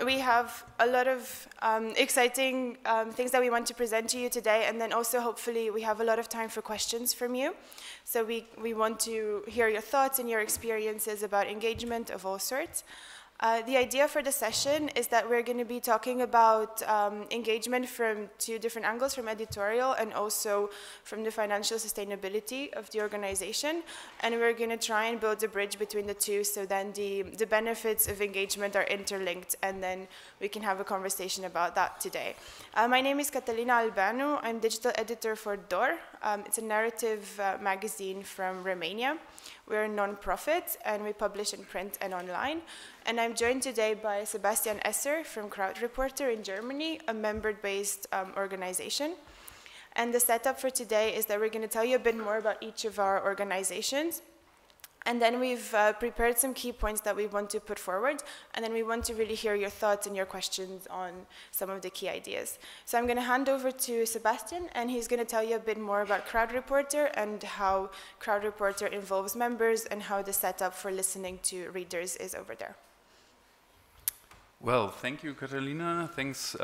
We have a lot of exciting things that we want to present to you today, and then also hopefully we have a lot of time for questions from you. So we want to hear your thoughts and your experiences about engagement of all sorts. The idea for the session is that we're going to be talking about engagement from two different angles, from editorial and also from the financial sustainability of the organization. And we're going to try and build a bridge between the two, so then the benefits of engagement are interlinked, and then we can have a conversation about that today. My name is Catalina Albanu. I'm digital editor for DOR. It's a narrative magazine from Romania. We're a non-profit, and we publish in print and online. And I'm joined today by Sebastian Esser from Crowd Reporter in Germany, a member-based organization. And the setup for today is that we're going to tell you a bit more about each of our organizations. And then we've prepared some key points that we want to put forward, and then we want to really hear your thoughts and your questions on some of the key ideas. So I'm going to hand over to Sebastian, and he's going to tell you a bit more about Crowd Reporter and how Crowd Reporter involves members and how the setup for listening to readers is over there. Well, thank you, Catalina. Thanks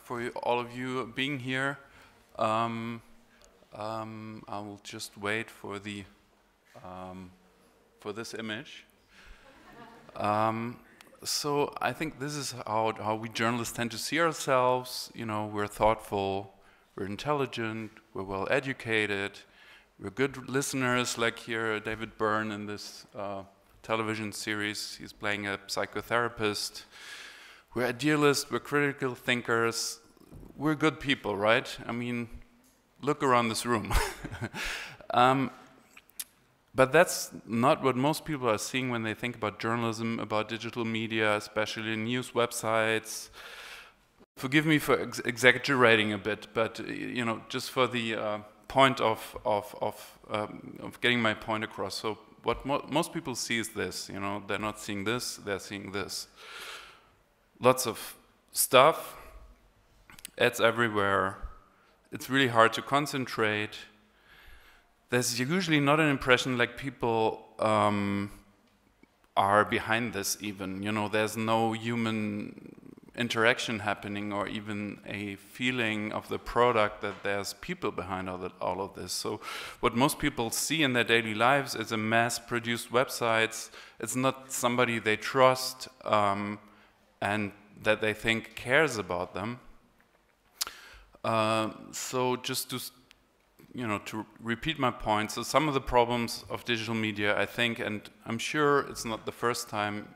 for all of you being here. I will just wait for the for this image. So I think this is how we journalists tend to see ourselves. You know, we're thoughtful, we're intelligent, we're well educated, we're good listeners, like here David Byrne in this television series. He's playing a psychotherapist. We're idealists, we're critical thinkers, we're good people, right? I mean, look around this room. But that's not what most people are seeing when they think about journalism, about digital media, especially news websites. Forgive me for exaggerating a bit, but you know, just for the point of getting my point across. So what most people see is this. You know, they're not seeing this; they're seeing this. Lots of stuff, ads everywhere. It's really hard to concentrate. There's usually not an impression like people are behind this even. You know, there's no human interaction happening or even a feeling of the product that there's people behind all of this. So what most people see in their daily lives is a mass-produced websites. It's not somebody they trust and that they think cares about them. So just to to repeat my point, so some of the problems of digital media, I think, and I'm sure it's not the first time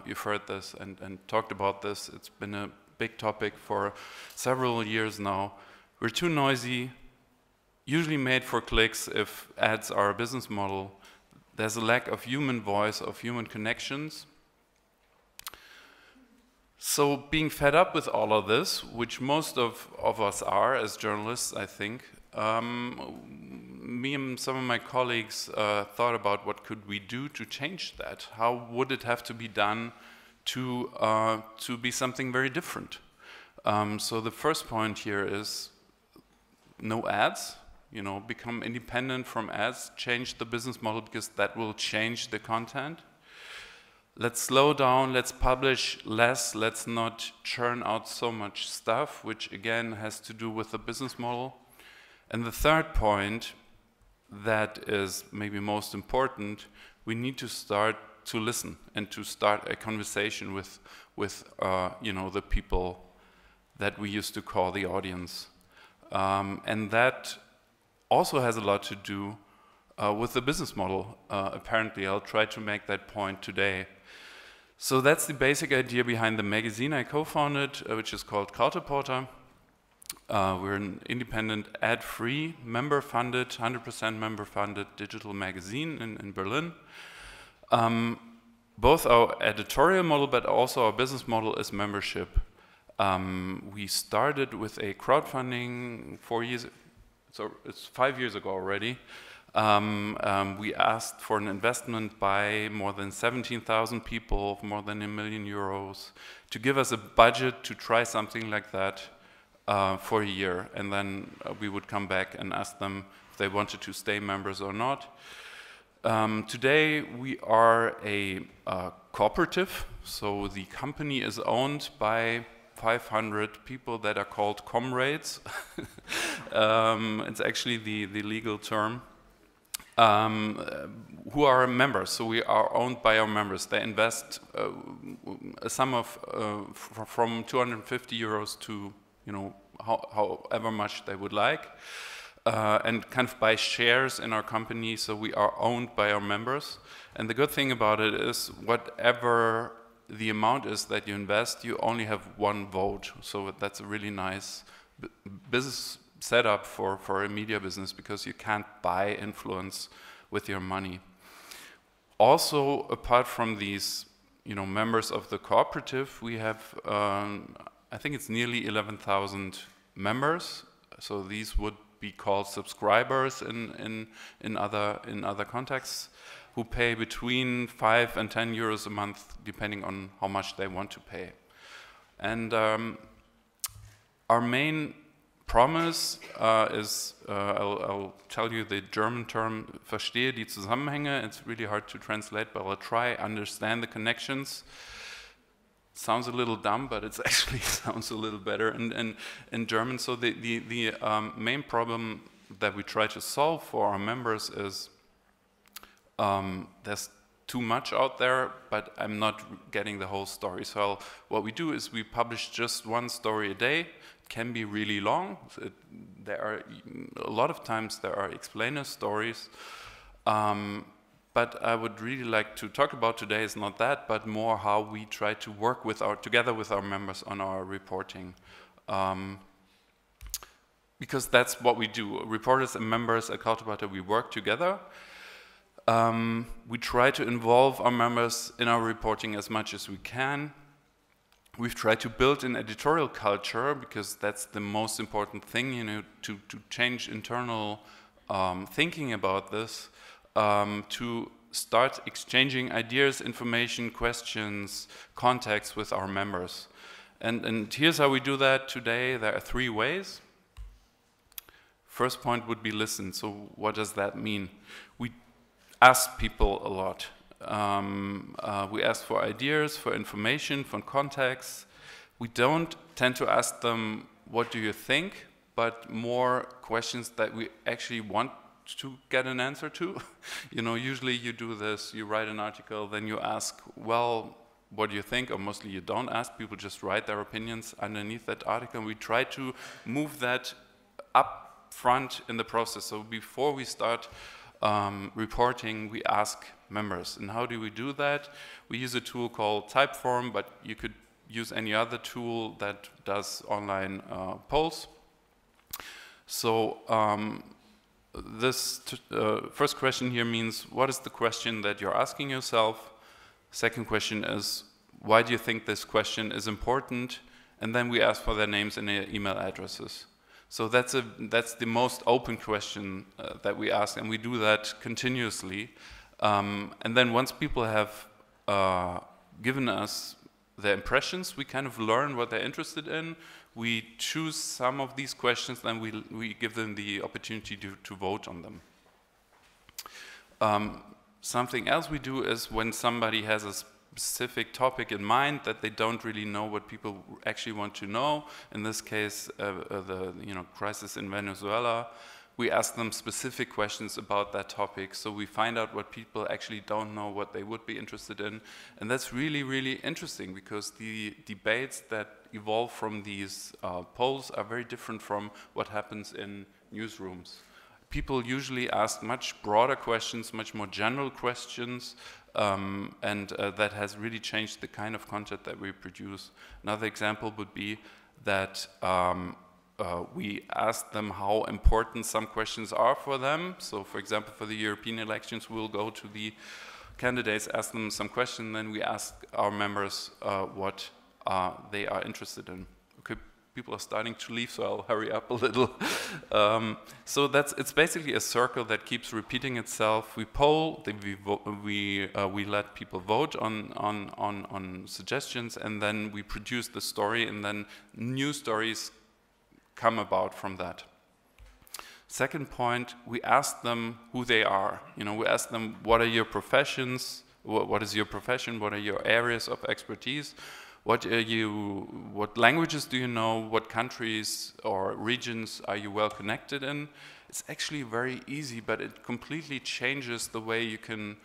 you've heard this and talked about this, it's been a big topic for several years now. We're too noisy, usually made for clicks if ads are a business model. There's a lack of human voice, of human connections. So being fed up with all of this, which most of us are as journalists, I think, me and some of my colleagues thought about what could we do to change that? How would it have to be done to be something very different? So the first point here is no ads, you know, become independent from ads, change the business model because that will change the content. Let's slow down, let's publish less, let's not churn out so much stuff, which again has to do with the business model. And the third point, that is maybe most important, we need to start to listen and to start a conversation with you know, the people that we used to call the audience. And that also has a lot to do with the business model, apparently. I'll try to make that point today. So that's the basic idea behind the magazine I co-founded, which is called Crowd Reporter. We're an independent, ad-free, member-funded, 100% member-funded digital magazine in Berlin. Both our editorial model, but also our business model is membership. We started with a crowdfunding 4 years, so it's 5 years ago already. We asked for an investment by more than 17,000 people, of more than €1 million, to give us a budget to try something like that for a year, and then we would come back and ask them if they wanted to stay members or not. Today we are a cooperative, so the company is owned by 500 people that are called comrades. It's actually the legal term. Who are members, so we are owned by our members. They invest a sum of from 250 euros to, you know, however much they would like, and kind of buy shares in our company, so we are owned by our members. And the good thing about it is, whatever the amount is that you invest, you only have one vote. So that's a really nice business setup for a media business, because you can't buy influence with your money. Also, apart from these, you know, members of the cooperative, we have I think it's nearly 11,000 members. So these would be called subscribers in other contexts, who pay between 5 and 10 euros a month, depending on how much they want to pay. And our main promise is, I'll tell you the German term, verstehe die Zusammenhänge. It's really hard to translate, but I'll try, understand the connections. Sounds a little dumb, but it actually sounds a little better in German. So the main problem that we try to solve for our members is there's too much out there, but I'm not getting the whole story. So what we do is we publish just one story a day. It can be really long. There are a lot of times there are explainer stories. But I would really like to talk about today is not that, but more how we try to work together with our members on our reporting. Because that's what we do. Reporters and members at Cultivator, we work together. We try to involve our members in our reporting as much as we can. We've tried to build an editorial culture, because that's the most important thing, you know, to change internal thinking about this. To start exchanging ideas, information, questions, contacts with our members. And here's how we do that today. There are 3 ways. First point would be listen. So what does that mean? We ask people a lot. We ask for ideas, for information, for contacts. We don't tend to ask them, what do you think? But more questions that we actually want to get an answer to. You know, usually you do this, you write an article, then you ask, well, what do you think? Or mostly you don't ask, people just write their opinions underneath that article. And we try to move that up front in the process. So before we start reporting, we ask members. And how do we do that? We use a tool called Typeform, but you could use any other tool that does online polls. So this first question here means, what is the question that you're asking yourself? Second question is, why do you think this question is important? And then we ask for their names and their email addresses. So that's the most open question that we ask, and we do that continuously. And then once people have given us their impressions, we kind of learn what they're interested in. We choose some of these questions, then we give them the opportunity to vote on them. Something else we do is, when somebody has a specific topic in mind that they don't really know what people actually want to know, in this case the crisis in Venezuela, we ask them specific questions about that topic, so we find out what people actually don't know, what they would be interested in. And that's really, really interesting, because the debates that evolve from these polls are very different from what happens in newsrooms. People usually ask much broader questions, much more general questions, and that has really changed the kind of content that we produce. Another example would be that we ask them how important some questions are for them. So, for example, for the European elections, we'll go to the candidates, ask them some question, then we ask our members what they are interested in. Okay, people are starting to leave, so I'll hurry up a little. So it's basically a circle that keeps repeating itself. We poll, we let people vote on suggestions, and then we produce the story, and then new stories come about from that. Second point, we ask them who they are. You know, we ask them, what are your professions? what is your profession, what are your areas of expertise, what languages do you know, what countries or regions are you well connected in. It's actually very easy, but it completely changes the way you can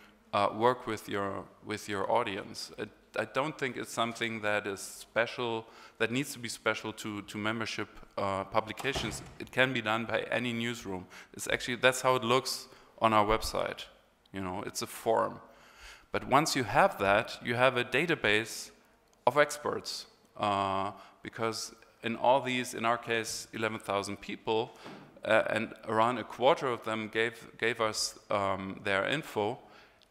work with your audience. I don't think it's something that is special, that needs to be special to membership publications. It can be done by any newsroom. It's actually, that's how it looks on our website. You know, it's a form. But once you have that, you have a database of experts, because in all these, in our case, 11,000 people, and around a quarter of them gave us their info,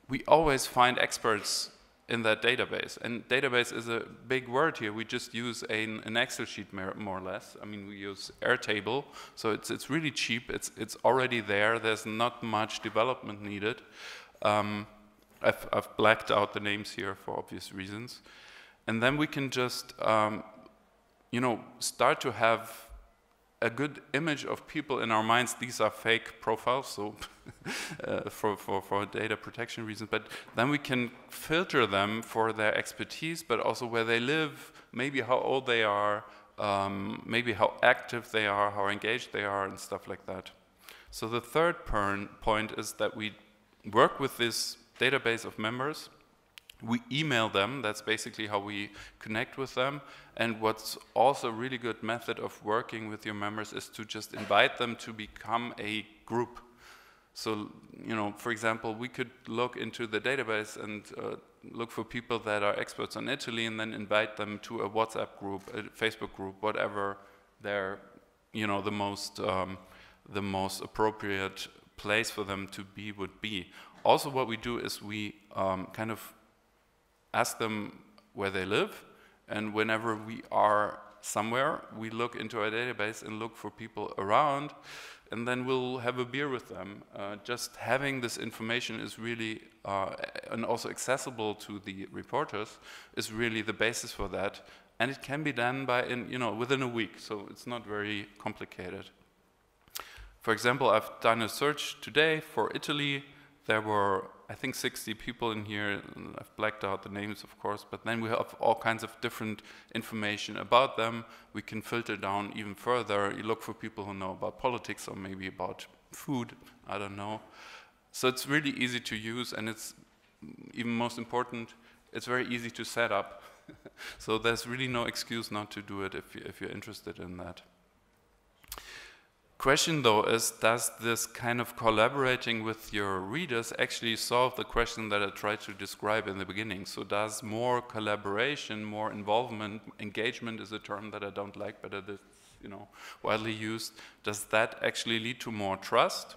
we always find experts in that database. And database is a big word here. We just use an Excel sheet more or less. I mean, we use Airtable, so it's really cheap. It's already there. There's not much development needed. I've blacked out the names here for obvious reasons. And then we can just, you know, start to have a good image of people in our minds. These are fake profiles, so for data protection reasons. But then we can filter them for their expertise, but also where they live, maybe how old they are, maybe how active they are, how engaged they are, and stuff like that. So the third point is that we work with this database of members. We email them. That's basically how we connect with them. And what's also a really good method of working with your members is to just invite them to become a group. So, you know, for example, we could look into the database and look for people that are experts on Italy, and then invite them to a WhatsApp group, a Facebook group, whatever their, you know, the most appropriate place for them to be would be. Also, what we do is we kind of ask them where they live, and whenever we are somewhere, we look into our database and look for people around, and then we'll have a beer with them. Just having this information is really, and also accessible to the reporters, is really the basis for that, and it can be done within a week, so it's not very complicated. For example, I've done a search today for Italy. There were, I think, 60 people in here. I've blacked out the names, of course, but then we have all kinds of different information about them. We can filter down even further. You look for people who know about politics or maybe about food, I don't know. So it's really easy to use, and it's, even most important, it's very easy to set up. So there's really no excuse not to do it if you're interested in that. Question though is, does this kind of collaborating with your readers actually solve the question that I tried to describe in the beginning? So does more collaboration, more involvement, engagement is a term that I don't like, but it is, you know, widely used. Does that actually lead to more trust?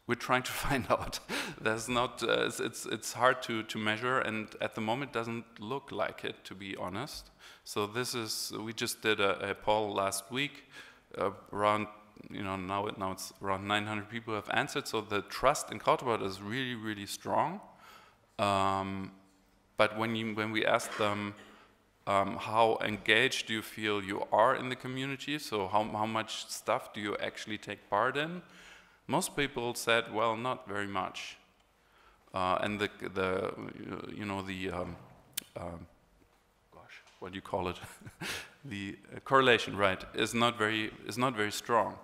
We're trying to find out. There's not, it's hard to measure, and at the moment doesn't look like it, to be honest. So this is, we just did a poll last week. Around, you know, now it's around 900 people have answered, so the trust in Cultibot is really, really strong. But when we ask them how engaged do you feel you are in the community, so how much stuff do you actually take part in, most people said, well, not very much. And what do you call it? The correlation, right, is not very strong.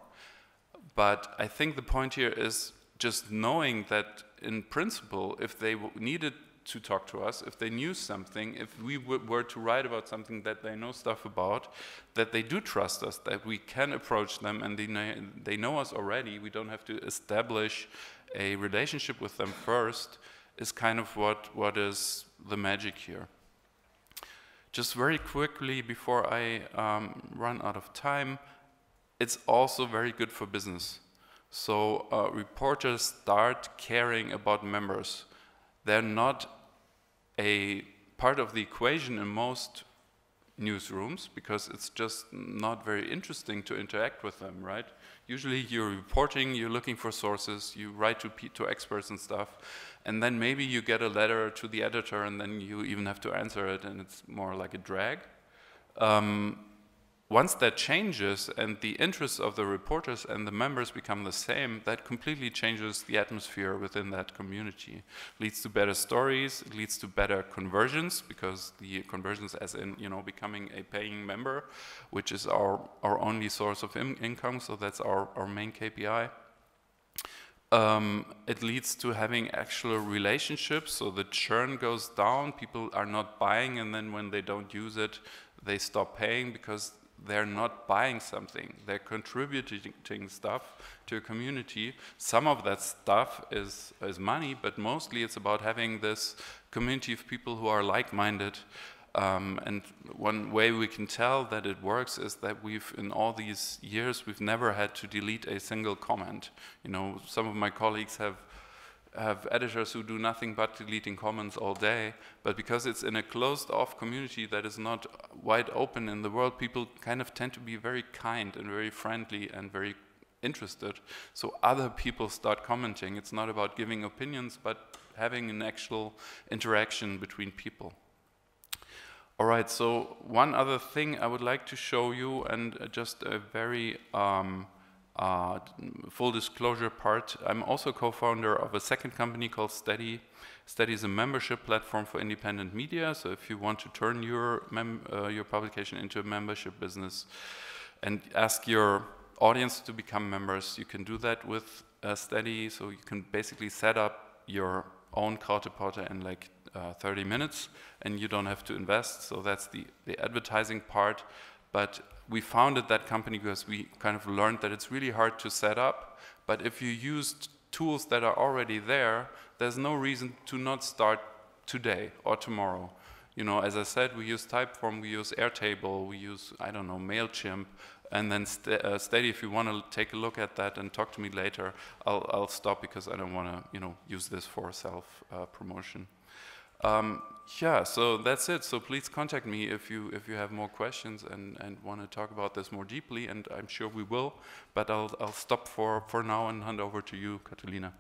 But I think the point here is just knowing that in principle, if they needed to talk to us, if they knew something, if we were to write about something that they know stuff about, that they do trust us, that we can approach them, and they know us already, we don't have to establish a relationship with them first, is kind of what is the magic here. Just very quickly, before I run out of time, it's also very good for business. So reporters start caring about members. They're not a part of the equation in most newsrooms because it's just not very interesting to interact with them, right? Usually you're reporting, you're looking for sources, you write to experts and stuff, and then maybe you get a letter to the editor and then you even have to answer it, and it's more like a drag. once that changes and the interests of the reporters and the members become the same, that completely changes the atmosphere within that community. Leads to better stories, it leads to better conversions, because the conversions as in, you know, becoming a paying member, which is our only source of income, so that's our main KPI. It leads to having actual relationships, so the churn goes down, people are not buying, and then when they don't use it, they stop paying because they're not buying something, they're contributing stuff to a community. Some of that stuff is money, but mostly it's about having this community of people who are like-minded. And one way we can tell that it works is that in all these years, we've never had to delete a single comment. You know, some of my colleagues have editors who do nothing but deleting comments all day, but because it's in a closed-off community that is not wide open in the world, people kind of tend to be very kind and very friendly and very interested. So other people start commenting. It's not about giving opinions, but having an actual interaction between people. All right, so one other thing I would like to show you, and just a very full disclosure part, I'm also co-founder of a second company called Steady. Steady is a membership platform for independent media, so if you want to turn your publication into a membership business and ask your audience to become members, you can do that with Steady, so you can basically set up your own Kraut-Reporter in like 30 minutes, and you don't have to invest, so that's the advertising part. But we founded that company because we kind of learned that it's really hard to set up, but if you use tools that are already there, there's no reason to not start today or tomorrow. You know, as I said, we use Typeform, we use Airtable, we use, I don't know, MailChimp, and then Steady, if you want to take a look at that and talk to me later, I'll stop because I don't want to, you know, use this for self-promotion. Yeah, so that's it. So please contact me if you have more questions and want to talk about this more deeply, and I'm sure we will. But I'll stop for now and hand over to you, Catalina.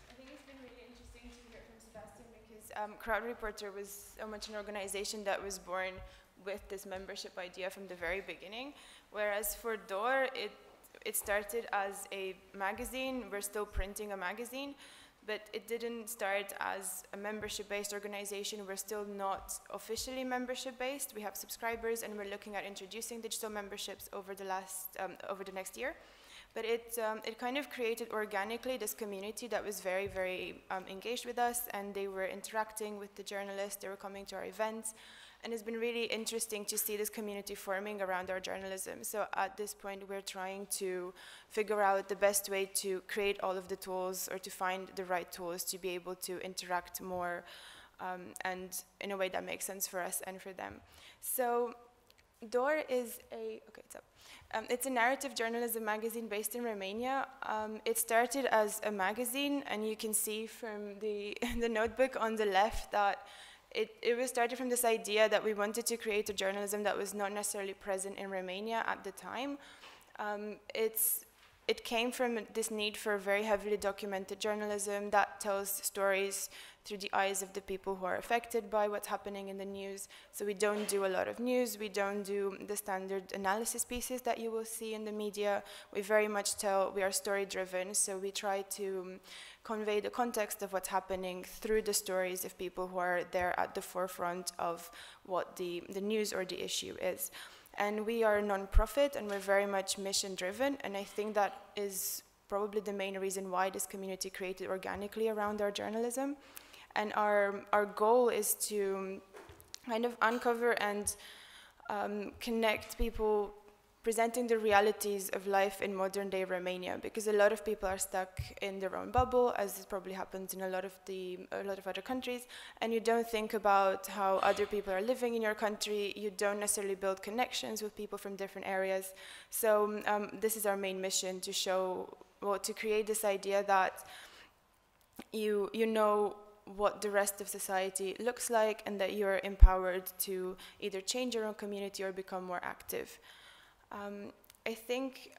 I think it's been really interesting to hear from Sebastian because Kraut-Reporter was so much an organization that was born with this membership idea from the very beginning, whereas for Door it started as a magazine. We're still printing a magazine. But it didn't start as a membership-based organization. We're still not officially membership-based. We have subscribers, and we're looking at introducing digital memberships over the next year. But it kind of created organically this community that was very, very engaged with us, and they were interacting with the journalists. They were coming to our events. And it's been really interesting to see this community forming around our journalism. So at this point, we're trying to figure out the best way to create all of the tools, or to find the right tools to be able to interact more and in a way that makes sense for us and for them. So Door is it's a narrative journalism magazine based in Romania. It started as a magazine, and you can see from the notebook on the left that it was started from this idea that we wanted to create a journalism that was not necessarily present in Romania at the time. It came from this need for very heavily documented journalism that tells stories through the eyes of the people who are affected by what's happening in the news. So we don't do a lot of news, we don't do the standard analysis pieces that you will see in the media. We very much we are story driven, so we try to convey the context of what's happening through the stories of people who are there at the forefront of what the news or the issue is. And we are a non-profit, and we're very much mission-driven, and I think that is probably the main reason why this community created organically around our journalism. And our goal is to kind of uncover and connect people presenting the realities of life in modern-day Romania, because a lot of people are stuck in their own bubble, as it probably happens in a lot of other countries, and you don't think about how other people are living in your country. You don't necessarily build connections with people from different areas. So this is our main mission, to to create this idea that you know what the rest of society looks like, and that you're empowered to either change your own community or become more active. I think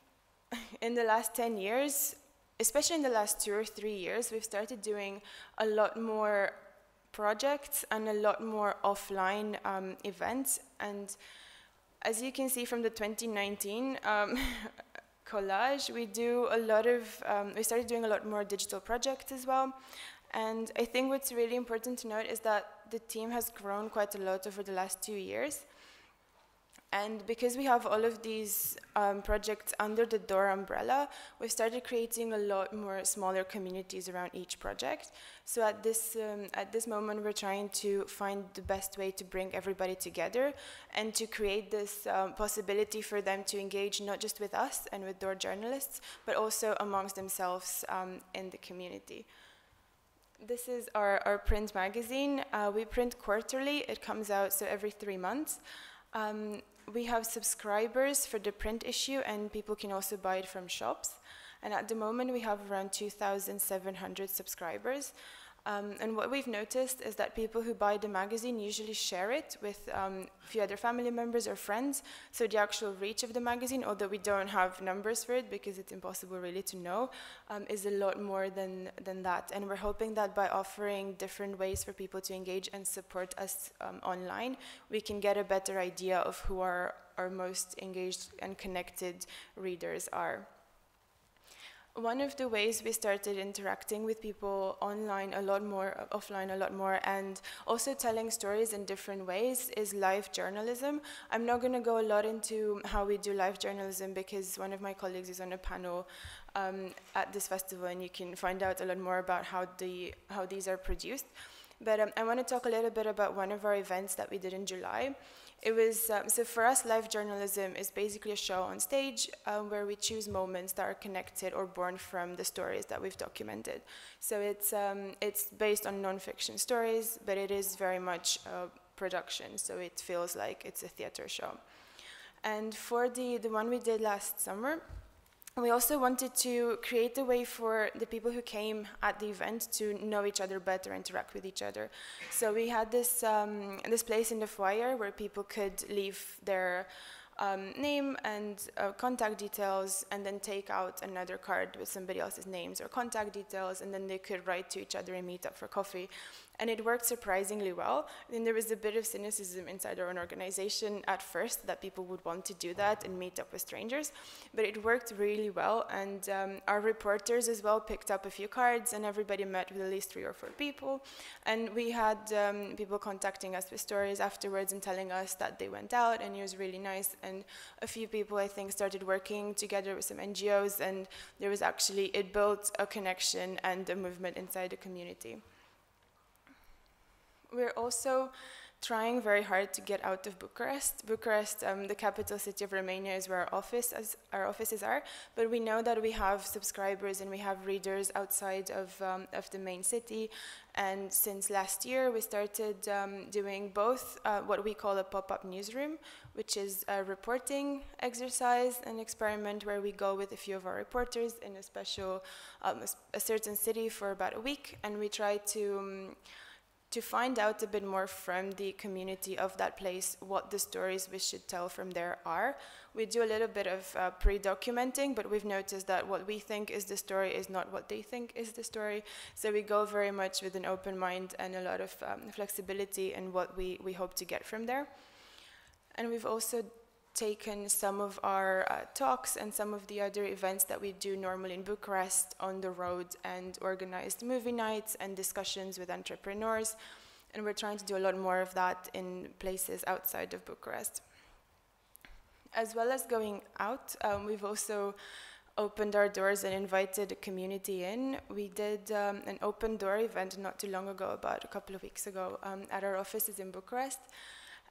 in the last 10 years, especially in the last 2 or 3 years, we've started doing a lot more projects and a lot more offline events. And As you can see from the 2019 collage, we started doing a lot more digital projects as well. And I think what's really important to note is that the team has grown quite a lot over the last 2 years. And because we have all of these projects under the DOOR umbrella, we've started creating a lot more smaller communities around each project. So at this moment, we're trying to find the best way to bring everybody together and to create this possibility for them to engage not just with us and with DOOR journalists, but also amongst themselves in the community. This is our print magazine. We print quarterly. It comes out so every 3 months. We have subscribers for the print issue, and people can also buy it from shops. And at the moment, we have around 2,700 subscribers. And what we've noticed is that people who buy the magazine usually share it with a few other family members or friends. So the actual reach of the magazine, although we don't have numbers for it because it's impossible really to know, is a lot more than that. And we're hoping that by offering different ways for people to engage and support us online, we can get a better idea of who our most engaged and connected readers are. One of the ways we started interacting with people online a lot more, offline a lot more, and also telling stories in different ways is live journalism. I'm not going to go a lot into how we do live journalism because one of my colleagues is on a panel at this festival, and you can find out a lot more about how these are produced. But I want to talk a little bit about one of our events that we did in July. It was, so for us, live journalism is basically a show on stage where we choose moments that are connected or born from the stories that we've documented. So it's based on non-fiction stories, but it is very much a production, so it feels like it's a theater show. And for the one we did last summer, we also wanted to create a way for the people who came at the event to know each other better, interact with each other. So we had this place in the foyer where people could leave their name and contact details, and then take out another card with somebody else's names or contact details, and then they could write to each other and meet up for coffee. And it worked surprisingly well. Then there was a bit of cynicism inside our own organization at first that people would want to do that and meet up with strangers, but it worked really well. And our reporters as well picked up a few cards, and everybody met with at least 3 or 4 people. And we had people contacting us with stories afterwards and telling us that they went out, and it was really nice. And a few people, I think, started working together with some NGOs, and there was actually, it built a connection and a movement inside the community. We're also trying very hard to get out of Bucharest. Bucharest, the capital city of Romania, is where our offices are, but we know that we have subscribers and we have readers outside of the main city. And since last year, we started doing both what we call a pop-up newsroom, which is a reporting exercise, an experiment where we go with a few of our reporters in a certain city for about a week, and we try to find out a bit more from the community of that place what the stories we should tell from there are. We do a little bit of pre-documenting, but we've noticed that what we think is the story is not what they think is the story. So we go very much with an open mind and a lot of flexibility in what we hope to get from there. And we've also taken some of our talks and some of the other events that we do normally in Bucharest on the road and organized movie nights and discussions with entrepreneurs. And we're trying to do a lot more of that in places outside of Bucharest. As well as going out, we've also opened our doors and invited the community in. We did an open door event not too long ago, about a couple of weeks ago, at our offices in Bucharest.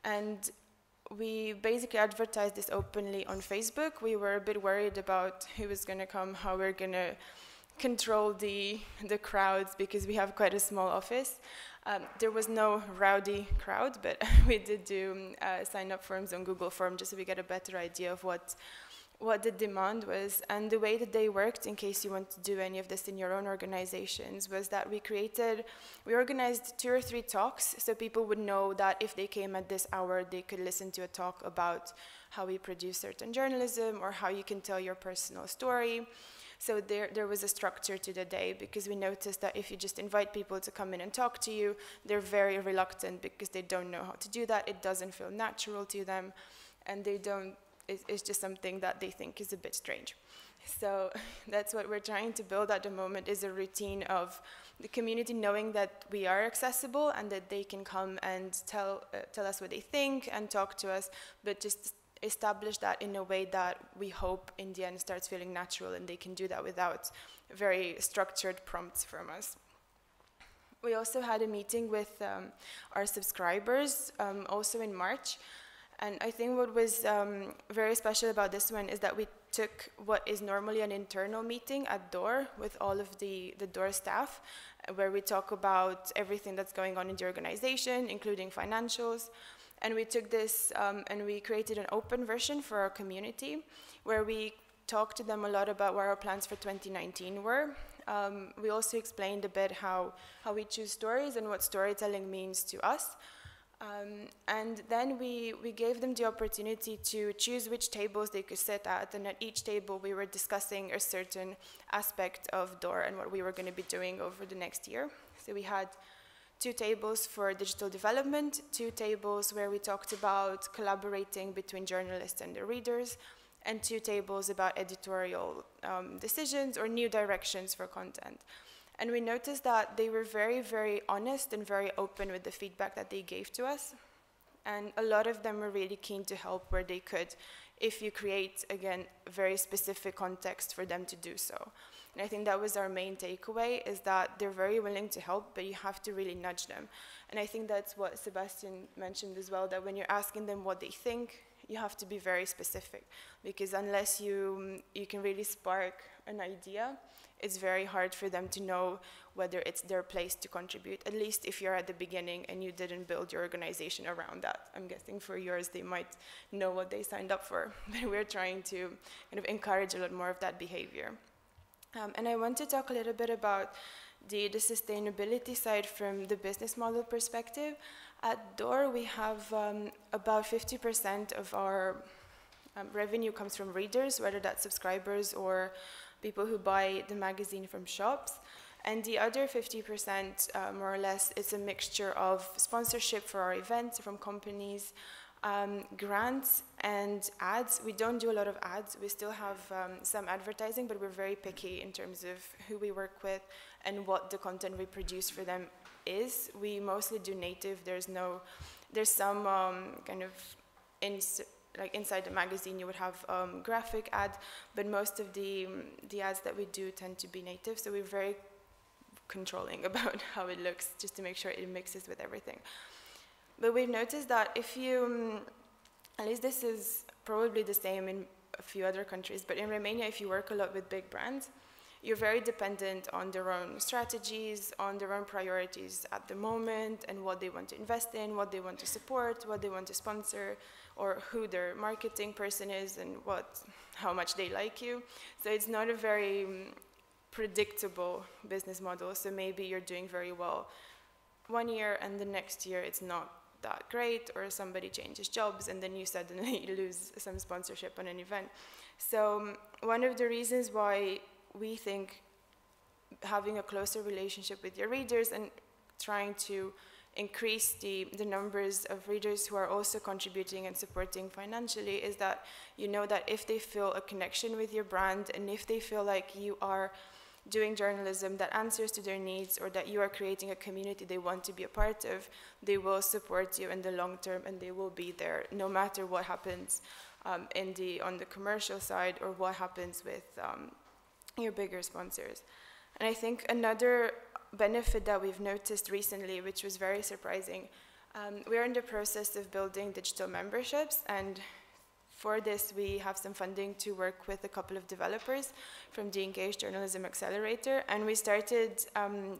And we basically advertised this openly on Facebook. We were a bit worried about who was going to come, how we're going to control the crowds, because we have quite a small office. There was no rowdy crowd, but we did do sign-up forms on Google Form just so we get a better idea of what the demand was. And the way that they worked, in case you want to do any of this in your own organizations, was that we organized 2 or 3 talks, so people would know that if they came at this hour, they could listen to a talk about how we produce certain journalism or how you can tell your personal story. So there was a structure to the day, because we noticed that if you just invite people to come in and talk to you, they're very reluctant because they don't know how to do that. It doesn't feel natural to them. and they don't, it's just something that they think is a bit strange. So that's what we're trying to build at the moment, is a routine of the community knowing that we are accessible and that they can come and tell us what they think and talk to us, but just establish that in a way that we hope in the end starts feeling natural, and they can do that without very structured prompts from us. We also had a meeting with our subscribers also in March. And I think what was very special about this one is that we took what is normally an internal meeting at DOOR with all of the DOOR staff, where we talk about everything that's going on in the organization, including financials. And we took this and we created an open version for our community, where we talked to them a lot about what our plans for 2019 were. We also explained a bit how we choose stories and what storytelling means to us. And then we gave them the opportunity to choose which tables they could sit at, and at each table we were discussing a certain aspect of DOOR and what we were going to be doing over the next year. So we had 2 tables for digital development, 2 tables where we talked about collaborating between journalists and their readers, and 2 tables about editorial decisions or new directions for content. And we noticed that they were very, very honest and very open with the feedback that they gave to us. And a lot of them were really keen to help where they could, if you create, again, very specific context for them to do so. And I think that was our main takeaway, is that they're very willing to help, but you have to really nudge them. And I think that's what Sebastian mentioned as well, that when you're asking them what they think, you have to be very specific, because unless you can really spark an idea, it's very hard for them to know whether it's their place to contribute, at least if you're at the beginning and you didn't build your organization around that. I'm guessing for yours, they might know what they signed up for, but we're trying to kind of encourage a lot more of that behavior. And I want to talk a little bit about the sustainability side from the business model perspective. At DOOR, we have about 50% of our revenue comes from readers, whether that's subscribers or people who buy the magazine from shops. And the other 50%, more or less, is a mixture of sponsorship for our events from companies, grants, and ads. We don't do a lot of ads. We still have some advertising, but we're very picky in terms of who we work with and what the content we produce for them is. We mostly do native. There's some kind of like inside the magazine you would have graphic ad, but most of the ads that we do tend to be native, so we're very controlling about how it looks, just to make sure it mixes with everything. But we've noticed that if you, at least this is probably the same in a few other countries, but in Romania, if you work a lot with big brands, you're very dependent on their own strategies, on their own priorities at the moment, and what they want to invest in, what they want to support, what they want to sponsor, or who their marketing person is, and how much they like you. So it's not a very predictable business model. So maybe you're doing very well one year, and the next year it's not that great, or somebody changes jobs, and then you suddenly lose some sponsorship on an event. So one of the reasons why we think having a closer relationship with your readers and trying to increase the numbers of readers who are also contributing and supporting financially is that you know that if they feel a connection with your brand, and if they feel like you are doing journalism that answers to their needs, or that you are creating a community they want to be a part of, they will support you in the long term, and they will be there no matter what happens on the commercial side, or what happens with your bigger sponsors. And I think another benefit that we've noticed recently, which was very surprising, we're in the process of building digital memberships, and for this we have some funding to work with a couple of developers from the Engaged Journalism Accelerator, and we started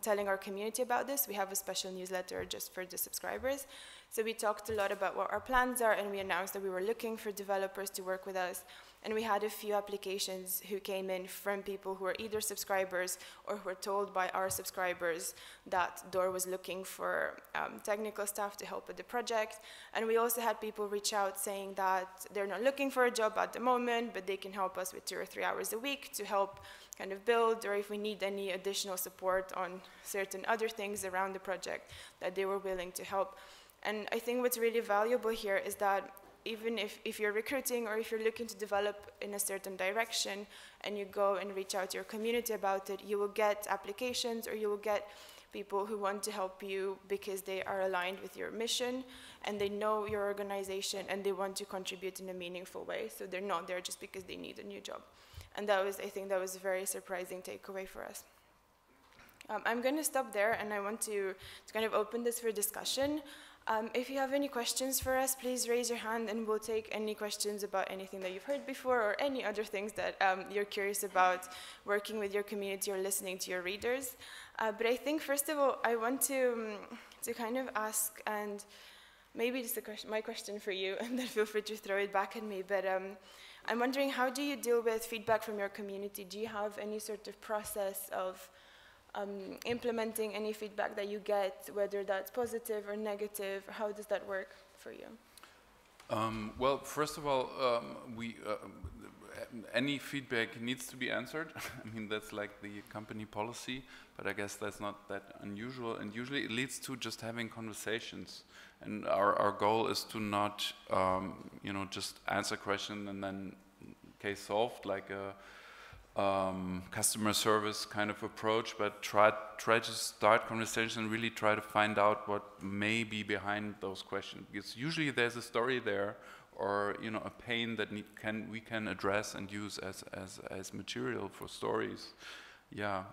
telling our community about this. We have a special newsletter just for the subscribers. So we talked a lot about what our plans are, and we announced that we were looking for developers to work with us. And we had a few applications who came in from people who were either subscribers or who were told by our subscribers that DOOR was looking for technical staff to help with the project. And we also had people reach out saying that they're not looking for a job at the moment, but they can help us with 2 or 3 hours a week to help kind of build, or if we need any additional support on certain other things around the project, that they were willing to help. And I think what's really valuable here is that even if you're recruiting or if you're looking to develop in a certain direction and you go and reach out to your community about it, you will get applications, or you will get people who want to help you because they are aligned with your mission and they know your organization and they want to contribute in a meaningful way. So they're not there just because they need a new job. And that was, I think that was a very surprising takeaway for us. I'm going to stop there, and I want to kind of open this for discussion. If you have any questions for us, please raise your hand, and we'll take any questions about anything that you've heard before or any other things that you're curious about working with your community or listening to your readers. But I think, first of all, I want to kind of ask, and maybe this is my question for you, and then feel free to throw it back at me, but I'm wondering, how do you deal with feedback from your community? Do you have any sort of process of implementing any feedback that you get, whether that's positive or negative? How does that work for you? Well, first of all, any feedback needs to be answered. I mean, that's like the company policy, but I guess that's not that unusual. And usually it leads to just having conversations. And our goal is to not, just answer a question and then case solved, like a customer service kind of approach, but try to start conversation and really try to find out what may be behind those questions. Because usually there's a story there, or a pain that we can address and use as material for stories. Yeah,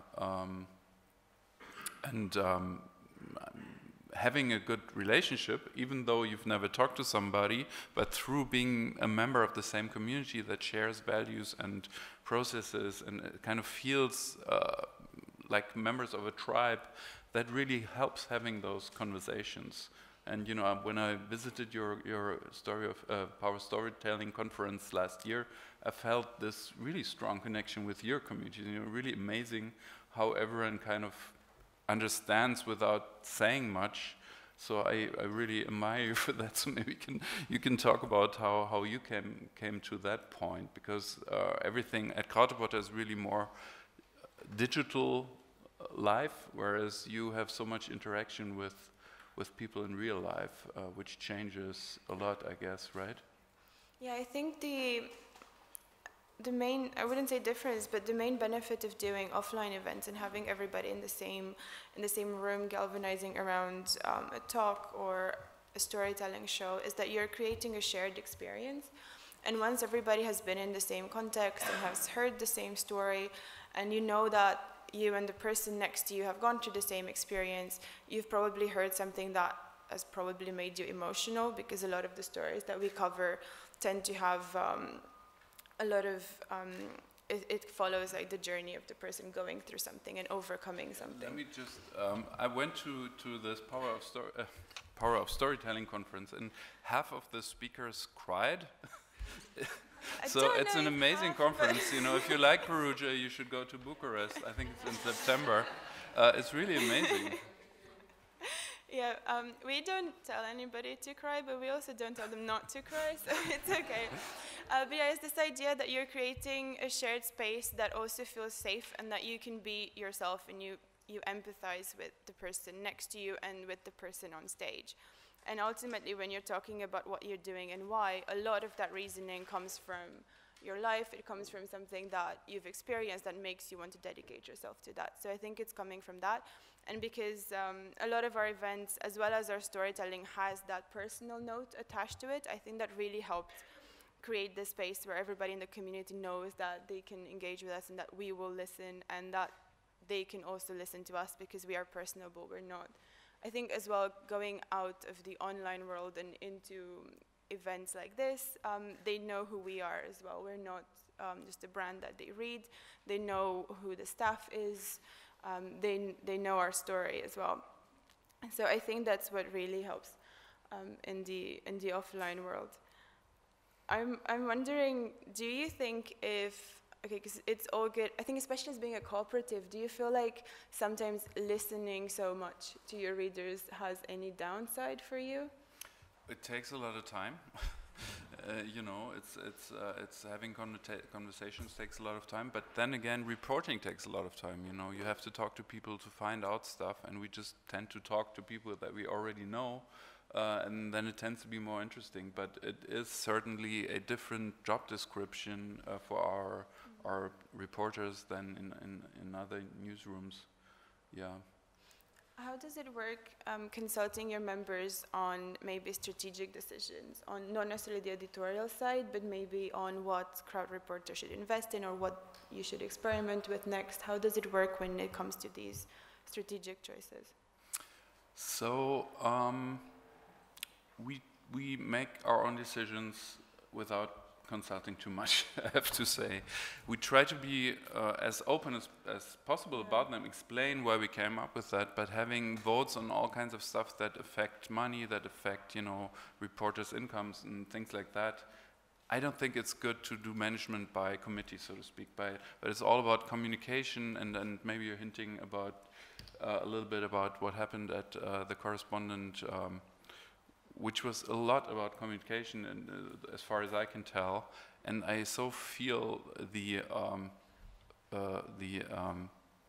having a good relationship, even though you've never talked to somebody, but through being a member of the same community that shares values and processes and it kind of feels like members of a tribe, that really helps having those conversations. And when I visited your Power Storytelling conference last year, I felt this really strong connection with your community. Really amazing how everyone kind of understands without saying much. So I really admire you for that. So maybe you can talk about how you came to that point, because everything at Krautreporter is really more digital life, whereas you have so much interaction with people in real life, which changes a lot, I guess, right? Yeah, I think the main, I wouldn't say difference, but the main benefit of doing offline events and having everybody in the same room galvanizing around a talk or a storytelling show is that you're creating a shared experience. And once everybody has been in the same context and has heard the same story, and you know that you and the person next to you have gone through the same experience, you've probably heard something that has probably made you emotional, because a lot of the stories that we cover tend to have a lot of, it follows like the journey of the person going through something and overcoming something. Let me just, I went to this Power of Storytelling conference, and half of the speakers cried. So it's an amazing conference. If you like Perugia, you should go to Bucharest. I think it's in September. It's really amazing. Yeah, we don't tell anybody to cry, but we also don't tell them not to cry, so it's okay. But yeah, it's this idea that you're creating a shared space that also feels safe, and that you can be yourself and you empathize with the person next to you and with the person on stage. And ultimately, when you're talking about what you're doing and why, a lot of that reasoning comes from your life. It comes from something that you've experienced that makes you want to dedicate yourself to that. So I think it's coming from that. And because a lot of our events, as well as our storytelling, has that personal note attached to it, I think that really helped create this space where everybody in the community knows that they can engage with us and that we will listen, and that they can also listen to us because we are personable, we're not. I think as well, going out of the online world and into events like this, they know who we are as well. We're not just a brand that they read. They know who the staff is. They know our story as well. And so I think that's what really helps in the offline world. I'm wondering, do you think okay, because it's all good, I think especially as being a cooperative, do you feel like sometimes listening so much to your readers has any downside for you? It takes a lot of time. you know, it's having conversations takes a lot of time, but then again, reporting takes a lot of time. You know, you have to talk to people to find out stuff, and we just tend to talk to people that we already know, and then it tends to be more interesting. But it is certainly a different job description for our reporters than in other newsrooms. Yeah. How does it work consulting your members on maybe strategic decisions, on not necessarily the editorial side, but maybe on what crowd reporter should invest in or what you should experiment with next? How does it work when it comes to these strategic choices? So we make our own decisions without consulting too much, I have to say. We try to be as open as possible about them, explain why we came up with that, but having votes on all kinds of stuff that affect money, that affect, you know, reporters' incomes and things like that, I don't think it's good to do management by committee, so to speak, but it's all about communication, and maybe you're hinting about a little bit about what happened at the Correspondent, which was a lot about communication, and as far as I can tell, and I so feel the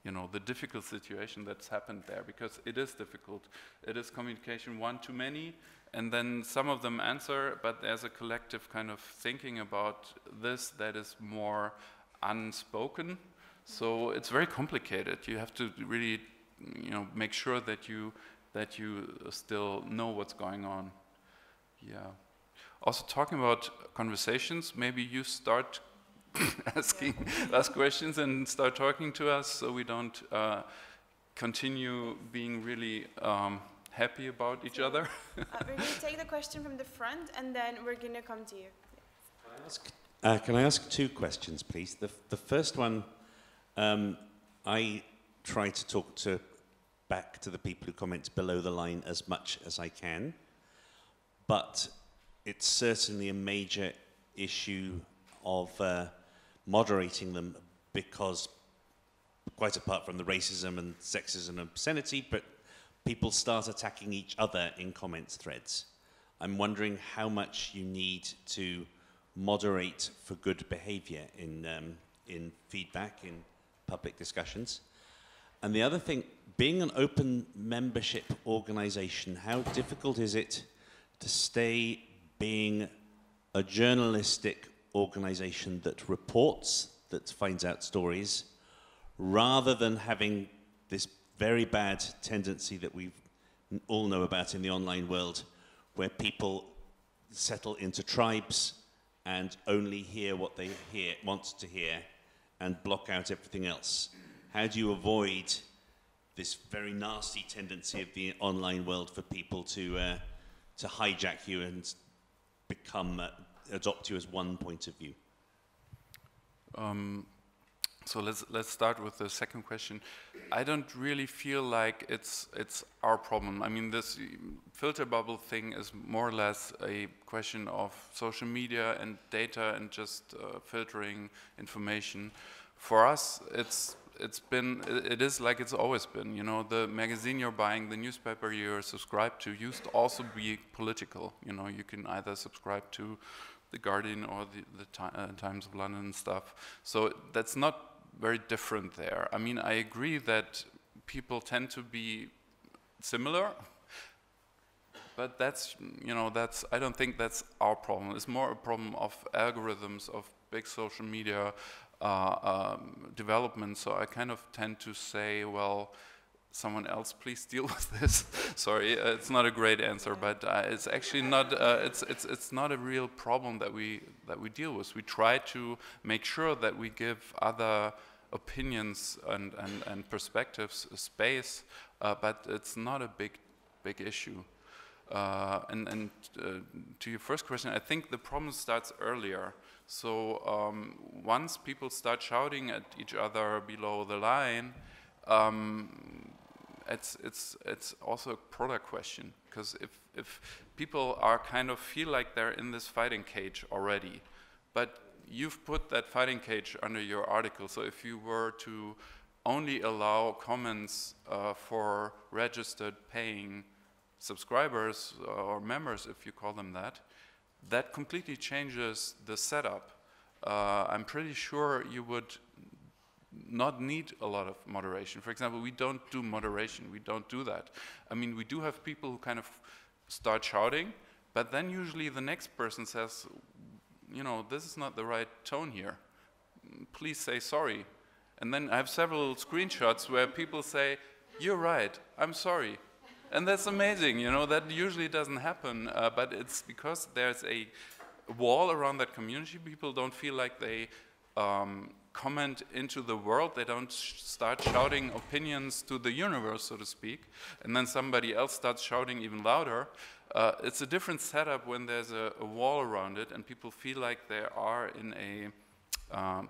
you know, the difficult situation that's happened there, because it is difficult. It is communication one too many, and then some of them answer, but there's a collective kind of thinking about this that is more unspoken. So it's very complicated. You have to really, you know, make sure that you still know what's going on. Yeah. Also, talking about conversations, maybe you start asking us questions and start talking to us, so we don't continue being really happy about each other. We're going to take the question from the front, and then we're going to come to you. Can I ask two questions, please? The first one, I try to talk back to the people who comment below the line as much as I can, but it's certainly a major issue of moderating them, because quite apart from the racism and sexism and obscenity, but people start attacking each other in comments threads. I'm wondering how much you need to moderate for good behavior in feedback, in public discussions. And the other thing, being an open membership organization, how difficult is it to stay being a journalistic organization that reports, that finds out stories, rather than having this very bad tendency that we all know about in the online world, where people settle into tribes and only hear what they want to hear and block out everything else? How do you avoid this very nasty tendency of the online world for people to hijack you and adopt you as one point of view? So let's start with the second question. I don't really feel like it's our problem. I mean, this filter bubble thing is more or less a question of social media and data and just filtering information. For us, it is like it's always been. You know, the magazine you're buying, the newspaper you're subscribed to, used to also be political. You know, you can either subscribe to the Guardian or the Times of London and stuff. So that's not very different there. I mean, I agree that people tend to be similar, but that's, you know, I don't think that's our problem. It's more a problem of algorithms, of big social media development. So I kind of tend to say, well, someone else please deal with this. Sorry, it's not a great answer, but it's actually not. It's not a real problem that we deal with. We try to make sure that we give other opinions and perspectives space, but it's not a big issue. And to your first question, I think the problem starts earlier. So once people start shouting at each other below the line, it's also a product question, because if people are kind of feel like they're in this fighting cage already, but you've put that fighting cage under your article, so if you were to only allow comments for registered paying subscribers or members, if you call them that, that completely changes the setup. I'm pretty sure you would not need a lot of moderation. For example, we don't do moderation, we don't do that. I mean, we do have people who kind of start shouting, but then usually the next person says, you know, this is not the right tone here. Please say sorry. And then I have several screenshots where people say, you're right, I'm sorry. And that's amazing, you know, that usually doesn't happen, but it's because there's a wall around that community. People don't feel like they comment into the world. They don't start shouting opinions to the universe, so to speak, and then somebody else starts shouting even louder. It's a different setup when there's a wall around it and people feel like they are in a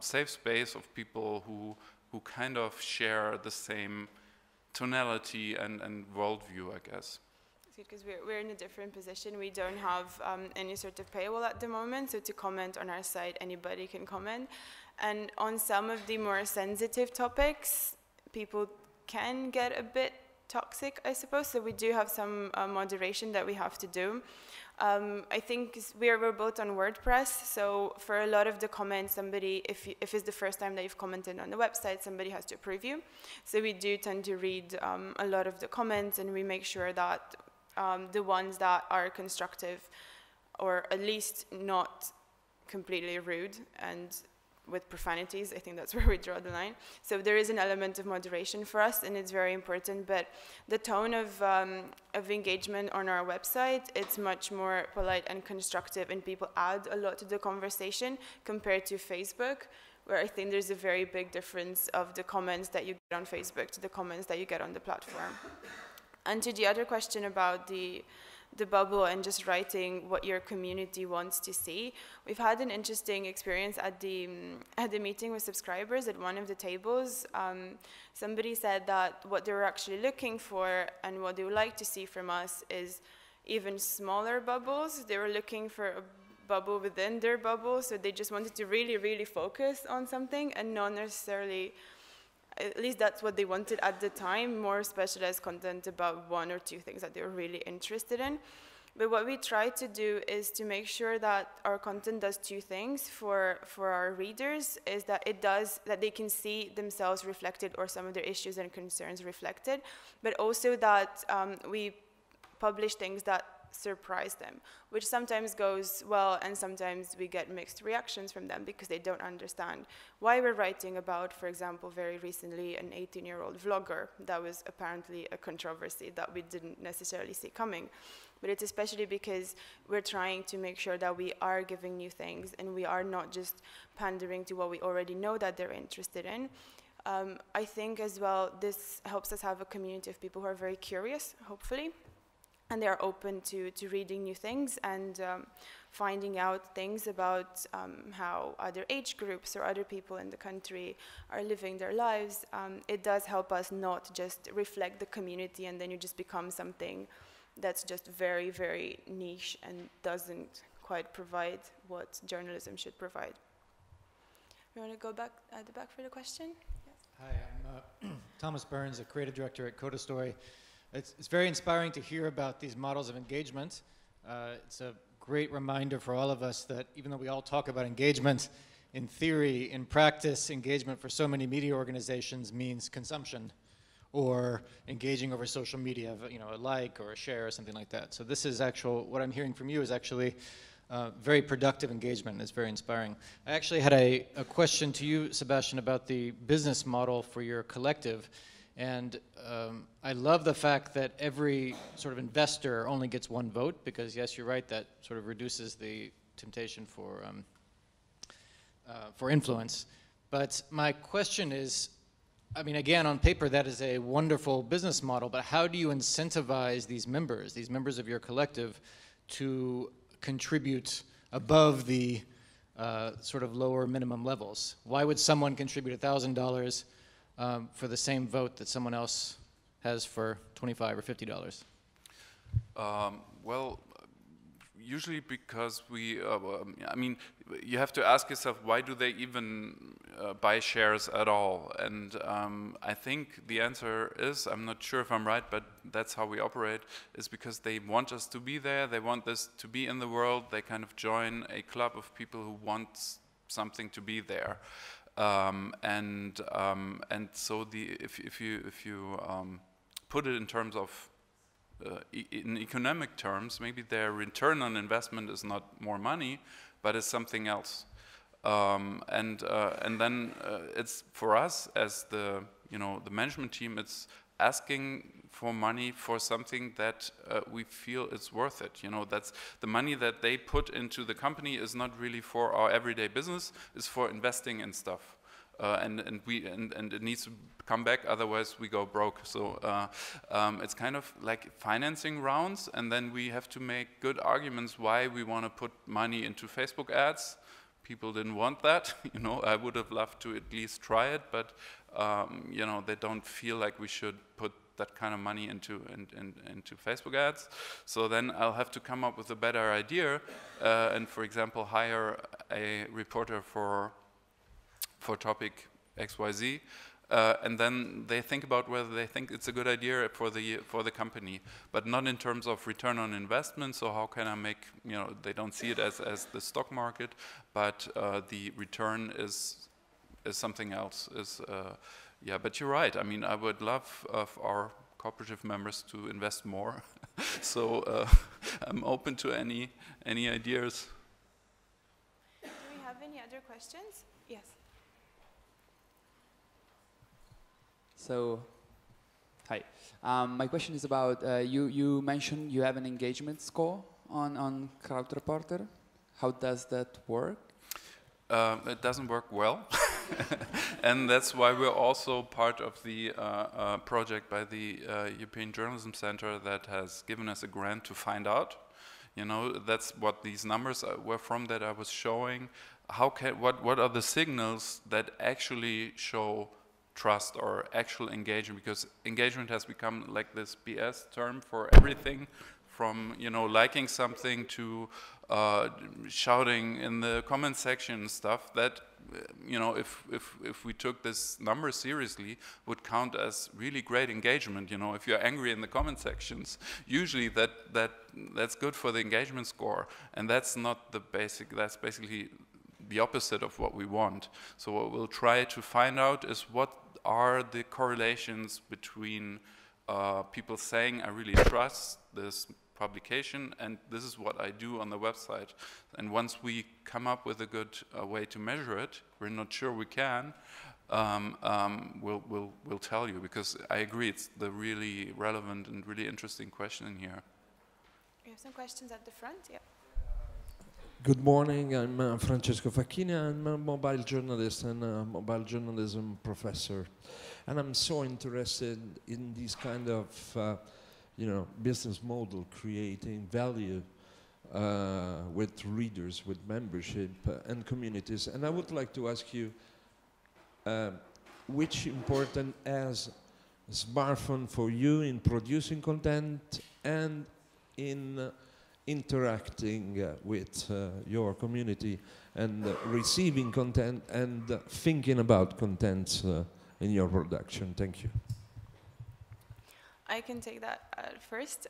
safe space of people who kind of share the same tonality and worldview, I guess. Because we're in a different position. We don't have any sort of paywall at the moment, so to comment on our site, anybody can comment. And on some of the more sensitive topics, people can get a bit toxic, I suppose, so we do have some moderation that we have to do. I think we're both on WordPress, so for a lot of the comments, somebody, if it's the first time that you've commented on the website, somebody has to approve you. So we do tend to read a lot of the comments, and we make sure that the ones that are constructive, or at least not completely rude and with profanities, I think that's where we draw the line. So there is an element of moderation for us, and it's very important, but the tone of engagement on our website, it's much more polite and constructive, and people add a lot to the conversation compared to Facebook, where I think there's a very big difference of the comments that you get on Facebook to the comments that you get on the platform. And to the other question about the bubble and just writing what your community wants to see, we've had an interesting experience at the meeting with subscribers at one of the tables. Somebody said that what they were actually looking for and what they would like to see from us is even smaller bubbles. They were looking for a bubble within their bubble, so they just wanted to really, really focus on something and not necessarily, at least that's what they wanted at the time, more specialized content about one or two things that they were really interested in. But what we try to do is to make sure that our content does two things for our readers, is that that they can see themselves reflected or some of their issues and concerns reflected, but also that we publish things that surprise them, which sometimes goes well, and sometimes we get mixed reactions from them because they don't understand why we're writing about, for example, very recently, an 18-year-old vlogger. That was apparently a controversy that we didn't necessarily see coming. But it's especially because we're trying to make sure that we are giving new things, and we are not just pandering to what we already know that they're interested in. I think as well, this helps us have a community of people who are very curious, hopefully, and they are open to reading new things and finding out things about how other age groups or other people in the country are living their lives. It does help us not just reflect the community and then you just become something that's just very, very niche and doesn't quite provide what journalism should provide. You want to go back at the back for the question? Yes. Hi, I'm Thomas Burns, a creative director at Coda Story. It's very inspiring to hear about these models of engagement. It's a great reminder for all of us that even though we all talk about engagement, in theory, in practice, engagement for so many media organizations means consumption or engaging over social media, you know, a like or a share or something like that. So this is what I'm hearing from you is actually very productive engagement, and it's very inspiring. I actually had a question to you, Sebastian, about the business model for your collective. And I love the fact that every sort of investor only gets one vote, because yes, you're right, that sort of reduces the temptation for influence. But my question is, I mean, again, on paper, that is a wonderful business model, but how do you incentivize these members of your collective, to contribute above the sort of lower minimum levels? Why would someone contribute $1,000 for the same vote that someone else has for $25 or $50? Well, usually because I mean, you have to ask yourself, why do they even buy shares at all? And I think the answer is, I'm not sure if I'm right, but that's how we operate, is because they want us to be there, they want this to be in the world, they kind of join a club of people who want something to be there. And so if you put it in terms of in economic terms, maybe their return on investment is not more money, but it's something else. And then it's for us as the the management team, it's asking for money for something that we feel is worth it. That's the money that they put into the company is not really for our everyday business, it's for investing in stuff. And it needs to come back, otherwise we go broke. So it's kind of like financing rounds, and then we have to make good arguments why we want to put money into Facebook ads. People didn't want that. I would have loved to at least try it, but they don't feel like we should put that kind of money into Facebook ads. So then I'll have to come up with a better idea, and for example hire a reporter for topic XYZ, and then they think about whether they think it's a good idea for the company, but not in terms of return on investment. So how can I make, they don't see it as the stock market, but the return is something else. Yeah, but you're right. I mean, I would love our cooperative members to invest more. So I'm open to any ideas. Do we have any other questions? Yes. So, hi. My question is about, you mentioned you have an engagement score on Crowd Reporter. How does that work? It doesn't work well. And that's why we're also part of the project by the European Journalism Center that has given us a grant to find out. That's what these numbers were from that I was showing. What are the signals that actually show trust or actual engagement? Because engagement has become like this BS term for everything, from liking something to shouting in the comment section and stuff that if we took this number seriously would count as really great engagement. If you're angry in the comment sections, usually that's good for the engagement score, and that's not the basic. That's basically the opposite of what we want. So what we'll try to find out is what are the correlations between people saying I really trust this publication and this is what I do on the website. And once we come up with a good way to measure it, we're not sure we can, we'll tell you, because I agree it's the really relevant and really interesting question in here. We have some questions at the front. Yeah. Good morning, I'm Francesco Facchini. I'm a mobile journalist and a mobile journalism professor. And I'm so interested in this kind of business model, creating value with readers, with membership and communities. And I would like to ask you, which important as a smartphone for you in producing content and in interacting with your community and receiving content and thinking about content in your production. Thank you. I can take that first.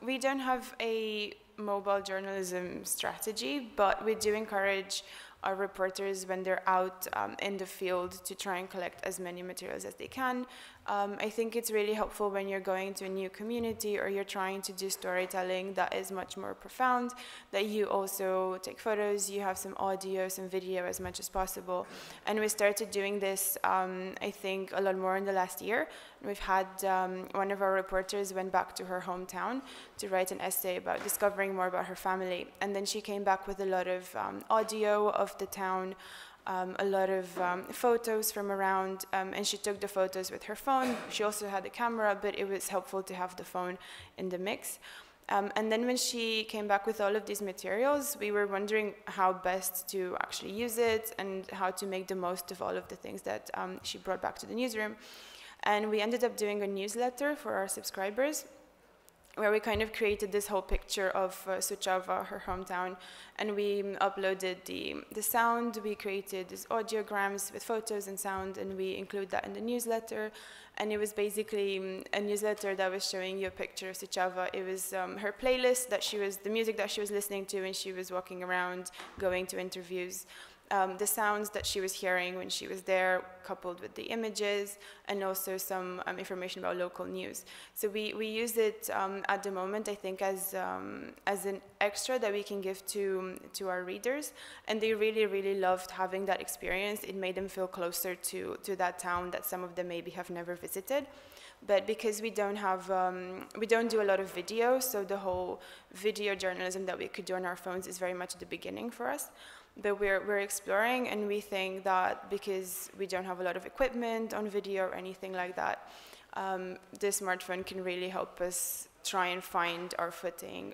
We don't have a mobile journalism strategy, but we do encourage our reporters when they're out in the field to try and collect as many materials as they can. I think it's really helpful when you're going to a new community or you're trying to do storytelling that is much more profound, that you also take photos, you have some audio, some video as much as possible. And we started doing this, I think, a lot more in the last year. We've had one of our reporters went back to her hometown to write an essay about discovering more about her family. And then she came back with a lot of audio of the town, a lot of photos from around, and she took the photos with her phone. She also had a camera, but it was helpful to have the phone in the mix. And then when she came back with all of these materials, we were wondering how best to actually use it and how to make the most of all of the things that she brought back to the newsroom. And we ended up doing a newsletter for our subscribers. where we kind of created this whole picture of Suceava, her hometown, and we uploaded the sound. We created these audiograms with photos and sound, and we include that in the newsletter. And it was basically a newsletter that was showing you a picture of Suceava. It was her playlist, the music that she was listening to when she was walking around, going to interviews. The sounds that she was hearing when she was there, coupled with the images, and also some information about local news. So we use it at the moment, I think, as an extra that we can give to our readers, and they really, really loved having that experience. It made them feel closer to that town that some of them maybe have never visited. But because we don't do a lot of video, so the whole video journalism that we could do on our phones is very much the beginning for us. But we're exploring, and we think that because we don't have a lot of equipment on video or anything like that, the smartphone can really help us try and find our footing